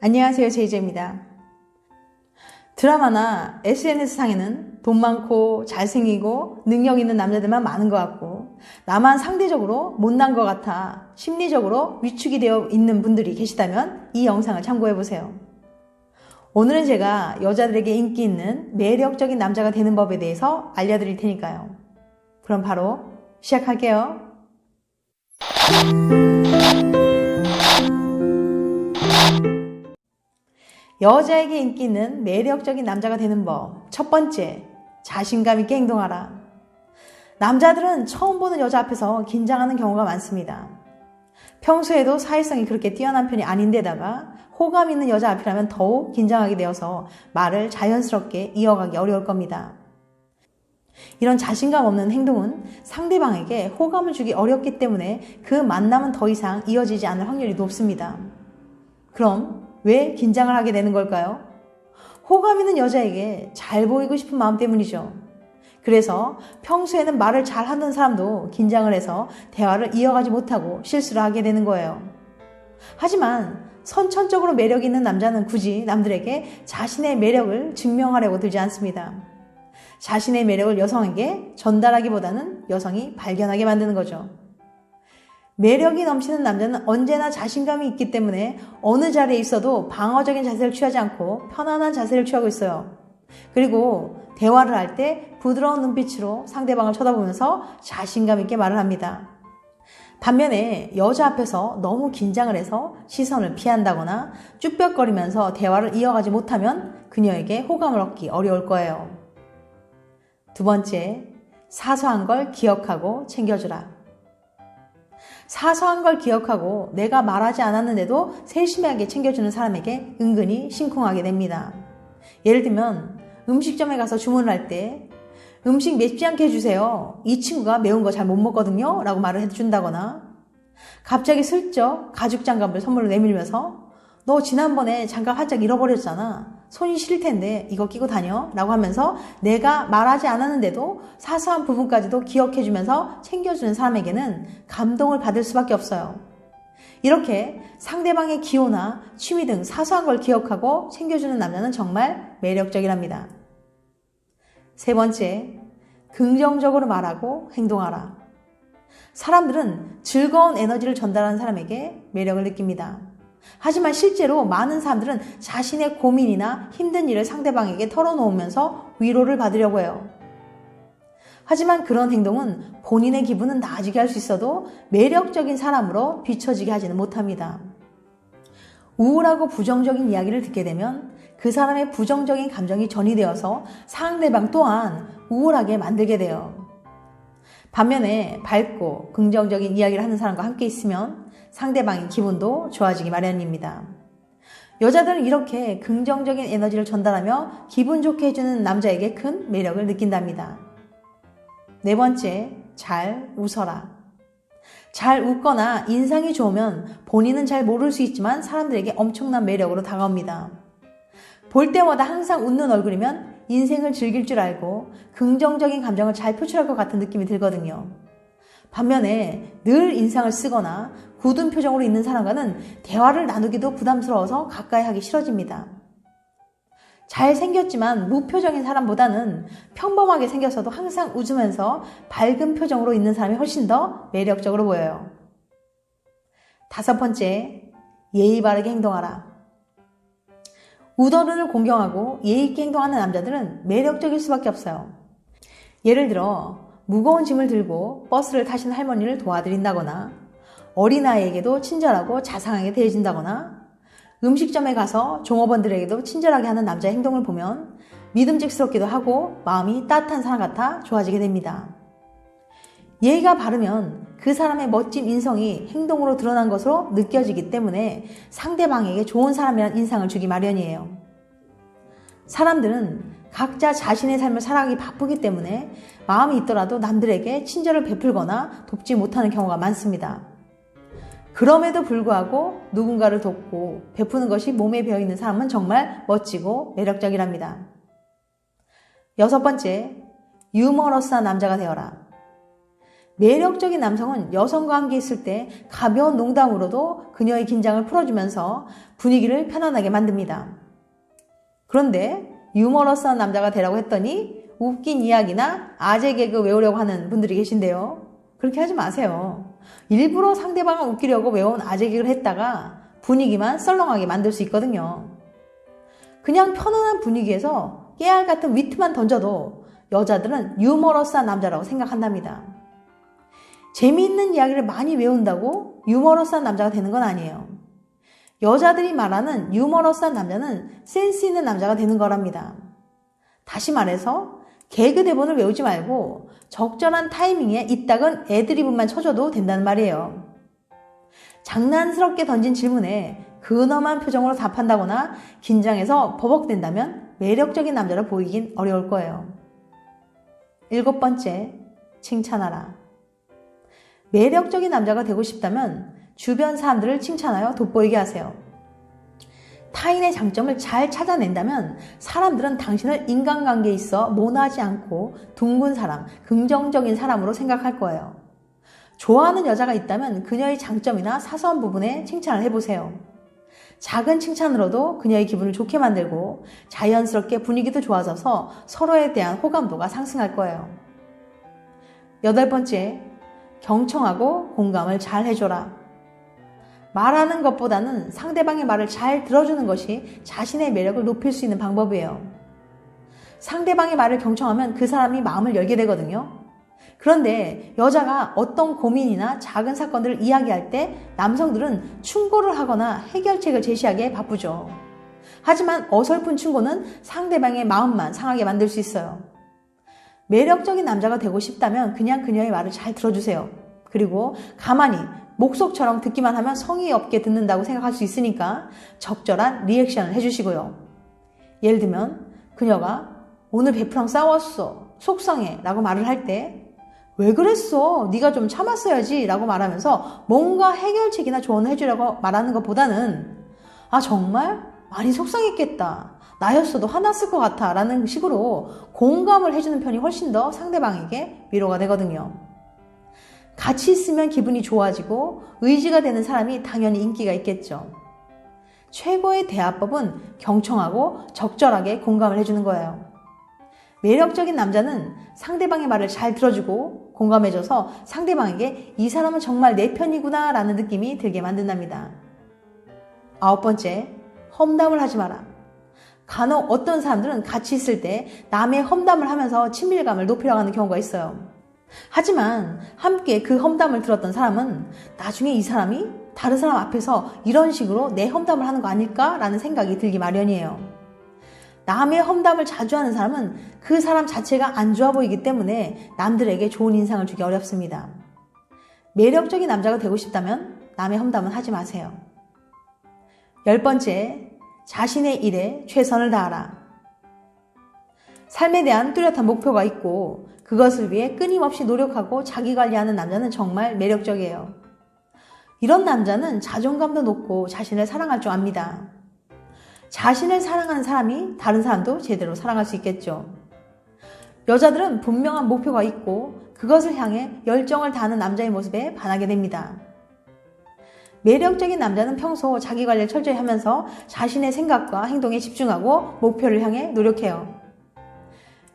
안녕하세요, 제이제입니다. 드라마나 SNS상에는 돈 많고 잘생기고 능력 있는 남자들만 많은 것 같고 나만 상대적으로 못난 것 같아 심리적으로 위축이 되어 있는 분들이 계시다면 이 영상을 참고해보세요. 오늘은 제가 여자들에게 인기 있는 매력적인 남자가 되는 법에 대해서 알려드릴 테니까요. 그럼 바로 시작할게요. 여자에게 인기 있는 매력적인 남자가 되는 법. 첫 번째, 자신감 있게 행동하라. 남자들은 처음 보는 여자 앞에서 긴장하는 경우가 많습니다. 평소에도 사회성이 그렇게 뛰어난 편이 아닌데다가 호감 있는 여자 앞이라면 더욱 긴장하게 되어서 말을 자연스럽게 이어가기 어려울 겁니다. 이런 자신감 없는 행동은 상대방에게 호감을 주기 어렵기 때문에 그 만남은 더 이상 이어지지 않을 확률이 높습니다. 그럼 왜 긴장을 하게 되는 걸까요? 호감 있는 여자에게 잘 보이고 싶은 마음 때문이죠. 그래서 평소에는 말을 잘하는 사람도 긴장을 해서 대화를 이어가지 못하고 실수를 하게 되는 거예요. 하지만 선천적으로 매력 있는 남자는 굳이 남들에게 자신의 매력을 증명하려고 들지 않습니다. 자신의 매력을 여성에게 전달하기보다는 여성이 발견하게 만드는 거죠. 매력이 넘치는 남자는 언제나 자신감이 있기 때문에 어느 자리에 있어도 방어적인 자세를 취하지 않고 편안한 자세를 취하고 있어요. 그리고 대화를 할 때 부드러운 눈빛으로 상대방을 쳐다보면서 자신감 있게 말을 합니다. 반면에 여자 앞에서 너무 긴장을 해서 시선을 피한다거나 쭈뼛거리면서 대화를 이어가지 못하면 그녀에게 호감을 얻기 어려울 거예요. 두 번째, 사소한 걸 기억하고 챙겨주라. 사소한 걸 기억하고 내가 말하지 않았는데도 세심하게 챙겨주는 사람에게 은근히 심쿵하게 됩니다. 예를 들면 음식점에 가서 주문을 할 때 음식 맵지 않게 해주세요. 이 친구가 매운 거 잘 못 먹거든요. 라고 말을 해준다거나 갑자기 슬쩍 가죽 장갑을 선물로 내밀면서 너 지난번에 장갑 한짝 잃어버렸잖아. 손이 시릴 텐데 이거 끼고 다녀? 라고 하면서 내가 말하지 않았는데도 사소한 부분까지도 기억해주면서 챙겨주는 사람에게는 감동을 받을 수밖에 없어요. 이렇게 상대방의 기호나 취미 등 사소한 걸 기억하고 챙겨주는 남자는 정말 매력적이랍니다. 세 번째, 긍정적으로 말하고 행동하라. 사람들은 즐거운 에너지를 전달하는 사람에게 매력을 느낍니다. 하지만 실제로 많은 사람들은 자신의 고민이나 힘든 일을 상대방에게 털어놓으면서 위로를 받으려고 해요. 하지만 그런 행동은 본인의 기분은 나아지게 할 수 있어도 매력적인 사람으로 비춰지게 하지는 못합니다. 우울하고 부정적인 이야기를 듣게 되면 그 사람의 부정적인 감정이 전이되어서 상대방 또한 우울하게 만들게 돼요. 반면에 밝고 긍정적인 이야기를 하는 사람과 함께 있으면 상대방의 기분도 좋아지기 마련입니다. 여자들은 이렇게 긍정적인 에너지를 전달하며 기분 좋게 해주는 남자에게 큰 매력을 느낀답니다. 네 번째, 잘 웃어라. 잘 웃거나 인상이 좋으면 본인은 잘 모를 수 있지만 사람들에게 엄청난 매력으로 다가옵니다. 볼 때마다 항상 웃는 얼굴이면 인생을 즐길 줄 알고 긍정적인 감정을 잘 표출할 것 같은 느낌이 들거든요. 반면에 늘 인상을 쓰거나 굳은 표정으로 있는 사람과는 대화를 나누기도 부담스러워서 가까이 하기 싫어집니다. 잘생겼지만 무표정인 사람보다는 평범하게 생겼어도 항상 웃으면서 밝은 표정으로 있는 사람이 훨씬 더 매력적으로 보여요. 다섯 번째, 예의 바르게 행동하라. 우더른을 공경하고 예의 있게 행동하는 남자들은 매력적일 수밖에 없어요. 예를 들어 무거운 짐을 들고 버스를 타시는 할머니를 도와드린다거나 어린아이에게도 친절하고 자상하게 대해준다거나 음식점에 가서 종업원들에게도 친절하게 하는 남자의 행동을 보면 믿음직스럽기도 하고 마음이 따뜻한 사람 같아 좋아지게 됩니다. 예의가 바르면 그 사람의 멋진 인성이 행동으로 드러난 것으로 느껴지기 때문에 상대방에게 좋은 사람이라는 인상을 주기 마련이에요. 사람들은 각자 자신의 삶을 살아가기 바쁘기 때문에 마음이 있더라도 남들에게 친절을 베풀거나 돕지 못하는 경우가 많습니다. 그럼에도 불구하고 누군가를 돕고 베푸는 것이 몸에 배어있는 사람은 정말 멋지고 매력적이랍니다. 여섯 번째, 유머러스한 남자가 되어라. 매력적인 남성은 여성과 함께 있을 때 가벼운 농담으로도 그녀의 긴장을 풀어주면서 분위기를 편안하게 만듭니다. 그런데 유머러스한 남자가 되라고 했더니 웃긴 이야기나 아재 개그 외우려고 하는 분들이 계신데요. 그렇게 하지 마세요. 일부러 상대방을 웃기려고 외운 아재 개그를 했다가 분위기만 썰렁하게 만들 수 있거든요. 그냥 편안한 분위기에서 깨알 같은 위트만 던져도 여자들은 유머러스한 남자라고 생각한답니다. 재미있는 이야기를 많이 외운다고 유머러스한 남자가 되는 건 아니에요. 여자들이 말하는 유머러스한 남자는 센스 있는 남자가 되는 거랍니다. 다시 말해서 개그 대본을 외우지 말고 적절한 타이밍에 이따금 애드리브만 쳐줘도 된다는 말이에요. 장난스럽게 던진 질문에 근엄한 표정으로 답한다거나 긴장해서 버벅댄다면 매력적인 남자로 보이긴 어려울 거예요. 7번째, 칭찬하라. 매력적인 남자가 되고 싶다면 주변 사람들을 칭찬하여 돋보이게 하세요. 타인의 장점을 잘 찾아낸다면 사람들은 당신을 인간관계에 있어 모나지 않고 둥근 사람, 긍정적인 사람으로 생각할 거예요. 좋아하는 여자가 있다면 그녀의 장점이나 사소한 부분에 칭찬을 해보세요. 작은 칭찬으로도 그녀의 기분을 좋게 만들고 자연스럽게 분위기도 좋아져서 서로에 대한 호감도가 상승할 거예요. 8번째, 경청하고 공감을 잘 해줘라. 말하는 것보다는 상대방의 말을 잘 들어주는 것이 자신의 매력을 높일 수 있는 방법이에요. 상대방의 말을 경청하면 그 사람이 마음을 열게 되거든요. 그런데 여자가 어떤 고민이나 작은 사건들을 이야기할 때 남성들은 충고를 하거나 해결책을 제시하기에 바쁘죠. 하지만 어설픈 충고는 상대방의 마음만 상하게 만들 수 있어요. 매력적인 남자가 되고 싶다면 그냥 그녀의 말을 잘 들어주세요. 그리고 가만히 목석처럼 듣기만 하면 성의 없게 듣는다고 생각할 수 있으니까 적절한 리액션을 해주시고요. 예를 들면 그녀가 오늘 베프랑 싸웠어, 속상해 라고 말을 할 때 왜 그랬어? 네가 좀 참았어야지 라고 말하면서 뭔가 해결책이나 조언을 해주려고 말하는 것보다는 아 정말? 많이 속상했겠다. 나였어도 화났을 것 같아 라는 식으로 공감을 해주는 편이 훨씬 더 상대방에게 위로가 되거든요. 같이 있으면 기분이 좋아지고 의지가 되는 사람이 당연히 인기가 있겠죠. 최고의 대화법은 경청하고 적절하게 공감을 해주는 거예요. 매력적인 남자는 상대방의 말을 잘 들어주고 공감해줘서 상대방에게 이 사람은 정말 내 편이구나 라는 느낌이 들게 만든답니다. 9번째, 험담을 하지 마라. 간혹 어떤 사람들은 같이 있을 때 남의 험담을 하면서 친밀감을 높이려고 하는 경우가 있어요. 하지만 함께 그 험담을 들었던 사람은 나중에 이 사람이 다른 사람 앞에서 이런 식으로 내 험담을 하는 거 아닐까라는 생각이 들기 마련이에요. 남의 험담을 자주 하는 사람은 그 사람 자체가 안 좋아 보이기 때문에 남들에게 좋은 인상을 주기 어렵습니다. 매력적인 남자가 되고 싶다면 남의 험담은 하지 마세요. 10번째, 자신의 일에 최선을 다하라. 삶에 대한 뚜렷한 목표가 있고 그것을 위해 끊임없이 노력하고 자기관리하는 남자는 정말 매력적이에요. 이런 남자는 자존감도 높고 자신을 사랑할 줄 압니다. 자신을 사랑하는 사람이 다른 사람도 제대로 사랑할 수 있겠죠. 여자들은 분명한 목표가 있고 그것을 향해 열정을 다하는 남자의 모습에 반하게 됩니다. 매력적인 남자는 평소 자기관리를 철저히 하면서 자신의 생각과 행동에 집중하고 목표를 향해 노력해요.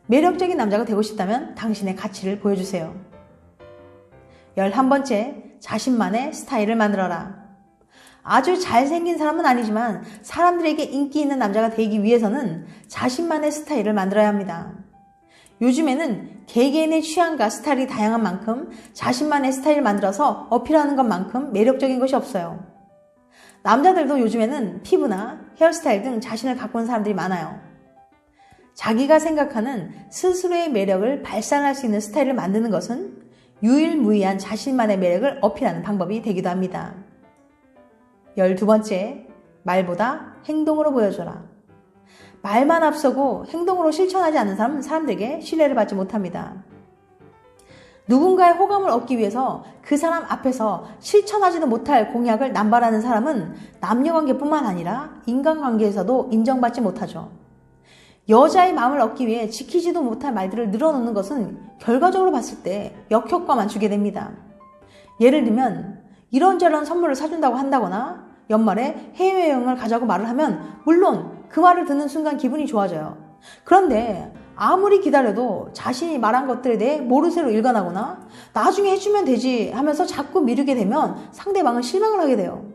매력적인 남자가 되고 싶다면 당신의 가치를 보여주세요. 11번째, 자신만의 스타일을 만들어라. 아주 잘생긴 사람은 아니지만 사람들에게 인기 있는 남자가 되기 위해서는 자신만의 스타일을 만들어야 합니다. 요즘에는 개개인의 취향과 스타일이 다양한 만큼 자신만의 스타일을 만들어서 어필하는 것만큼 매력적인 것이 없어요. 남자들도 요즘에는 피부나 헤어스타일 등 자신을 가꾸는 사람들이 많아요. 자기가 생각하는 스스로의 매력을 발산할 수 있는 스타일을 만드는 것은 유일무이한 자신만의 매력을 어필하는 방법이 되기도 합니다. 12번째, 말보다 행동으로 보여줘라. 말만 앞서고 행동으로 실천하지 않는 사람은 사람들에게 신뢰를 받지 못합니다. 누군가의 호감을 얻기 위해서 그 사람 앞에서 실천하지도 못할 공약을 남발하는 사람은 남녀관계뿐만 아니라 인간관계에서도 인정받지 못하죠. 여자의 마음을 얻기 위해 지키지도 못할 말들을 늘어놓는 것은 결과적으로 봤을 때 역효과만 주게 됩니다. 예를 들면 이런저런 선물을 사준다고 한다거나 연말에 해외여행을 가자고 말을 하면 물론 그 말을 듣는 순간 기분이 좋아져요. 그런데 아무리 기다려도 자신이 말한 것들에 대해 모르쇠로 일관하거나 나중에 해주면 되지 하면서 자꾸 미루게 되면 상대방은 실망을 하게 돼요.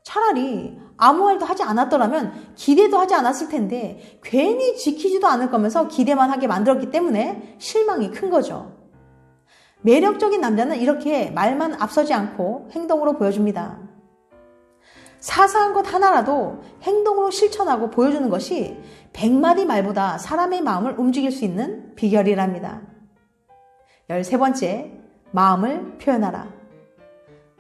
차라리 아무 말도 하지 않았더라면 기대도 하지 않았을 텐데 괜히 지키지도 않을 거면서 기대만 하게 만들었기 때문에 실망이 큰 거죠. 매력적인 남자는 이렇게 말만 앞서지 않고 행동으로 보여줍니다. 사소한 것 하나라도 행동으로 실천하고 보여주는 것이 100마디 말보다 사람의 마음을 움직일 수 있는 비결이랍니다. 13번째, 마음을 표현하라.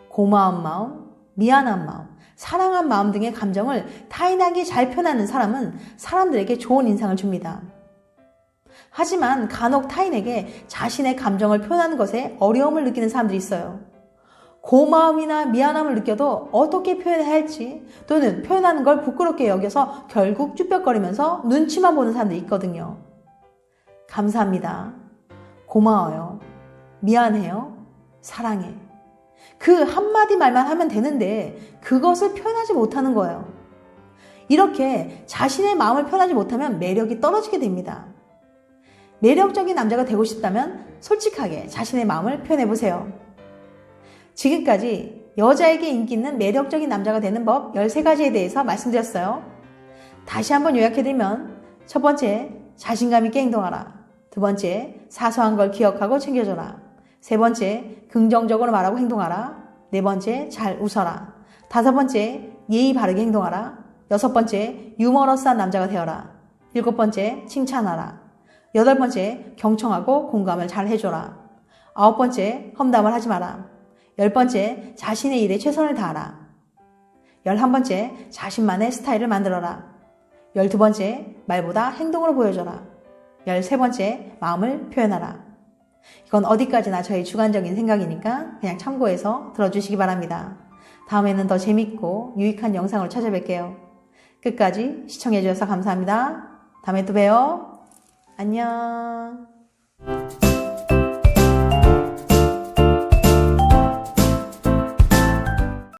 고마운 마음, 미안한 마음, 사랑한 마음 등의 감정을 타인에게 잘 표현하는 사람은 사람들에게 좋은 인상을 줍니다. 하지만 간혹 타인에게 자신의 감정을 표현하는 것에 어려움을 느끼는 사람들이 있어요. 고마움이나 미안함을 느껴도 어떻게 표현해야 할지 또는 표현하는 걸 부끄럽게 여겨서 결국 쭈뼛거리면서 눈치만 보는 사람들이 있거든요. 감사합니다. 고마워요. 미안해요. 사랑해. 그 한마디 말만 하면 되는데 그것을 표현하지 못하는 거예요. 이렇게 자신의 마음을 표현하지 못하면 매력이 떨어지게 됩니다. 매력적인 남자가 되고 싶다면 솔직하게 자신의 마음을 표현해보세요. 지금까지 여자에게 인기 있는 매력적인 남자가 되는 법 13가지에 대해서 말씀드렸어요. 다시 한번 요약해드리면 첫 번째, 자신감 있게 행동하라. 두 번째, 사소한 걸 기억하고 챙겨줘라. 세 번째, 긍정적으로 말하고 행동하라. 네 번째, 잘 웃어라. 다섯 번째, 예의 바르게 행동하라. 여섯 번째, 유머러스한 남자가 되어라. 일곱 번째, 칭찬하라. 여덟 번째, 경청하고 공감을 잘 해줘라. 아홉 번째, 험담을 하지 마라. 열 번째, 자신의 일에 최선을 다하라. 11번째, 자신만의 스타일을 만들어라. 12번째, 말보다 행동으로 보여줘라. 13번째, 마음을 표현하라. 이건 어디까지나 저의 주관적인 생각이니까 그냥 참고해서 들어주시기 바랍니다. 다음에는 더 재밌고 유익한 영상으로 찾아뵐게요. 끝까지 시청해주셔서 감사합니다. 다음에 또 봬요. 안녕.